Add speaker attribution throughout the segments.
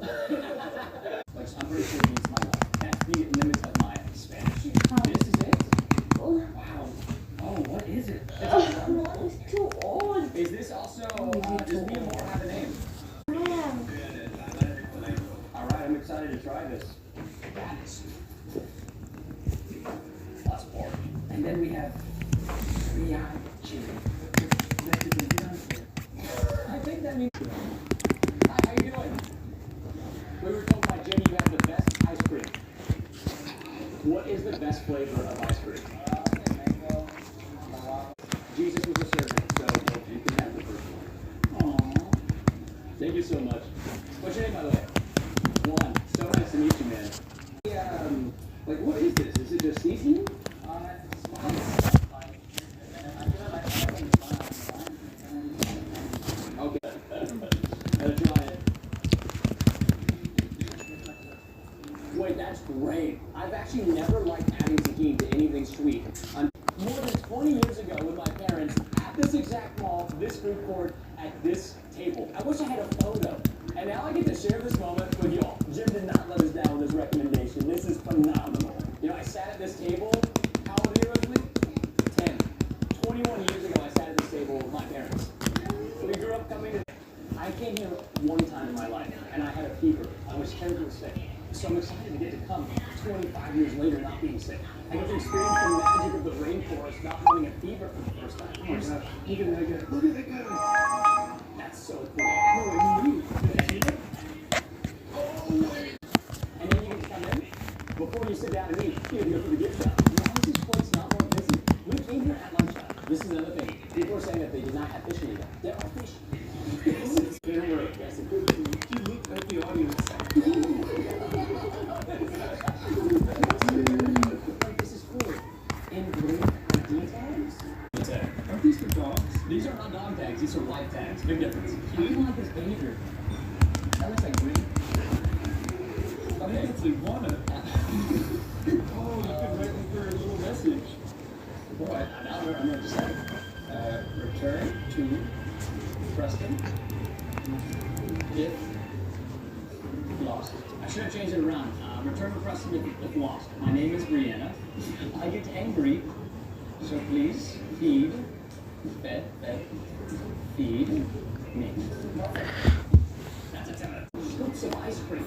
Speaker 1: Like, I'm pretty sure it means my life. That's the limit of my Spanish. This is it? Wow. Oh, what is it?
Speaker 2: It's too old.
Speaker 1: Is this also, does Mia Moore have a name? All right, I'm excited to try this. That is. That's boring. And then we have three-eyed chili. I think that means. Hi, how you doing? We were told by Jenny you have the best ice cream. What is the best flavor of ice cream? Mango. Jesus was a servant, so you can have the first one. Aww. Thank you so much. What's your name, by the way? Juan. So nice to meet you, man. Like, what is this? Is it just seasoning? Okay. Gotta try it. Wait, that's great. I've actually never liked adding tahini to anything sweet. More than 20 years ago with my parents, at this exact mall, this food court, at this table. I wish I had a photo. And now I get to share this moment with y'all. Jim did not let us down with this recommendation. This is phenomenal. You know, I sat at this table, how old are you roughly? 10. 21 years ago, I sat at this table with my parents. We grew up coming to... I came here one time in my life, and I had a fever. I was terribly sick. So I'm excited to get to come 25 years later not being sick. I get to experience the magic of the rainforest not having a fever for the first time. Oh my gosh, look at that guy. Look at that guy. That's so cool. No, he moved. Did you see that? Oh, wait. And then you get to come in. Before you sit down and eat, you have to go for the gift shop. Why is this place not more busy? We came here at lunchtime. This is another thing. People are saying that they did not have fish in here. There are fish. This is very rare. Yes, it could be. You look at the audience. This is cool. In green ID tags? Aren't these for dogs? These are not dog tags, these are life tags. Big difference. I don't like this behavior. That looks like green. Okay. I actually want it. Oh, you could write me for a little message. Boy, now I'm going to say, return to Preston. If lost. I should have changed it around. Return to Preston if lost. My name is Brianna. I get angry, so please feed me. That's a 10. Scoops of ice cream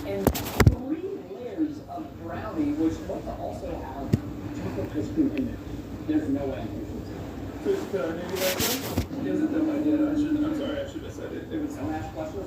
Speaker 1: and 3 layers of brownie, which also have chocolate ice cream in it. There's no way.
Speaker 3: Maybe that's it? Is it that idea? I'm sorry, I should have said it. It was
Speaker 1: No hash questions.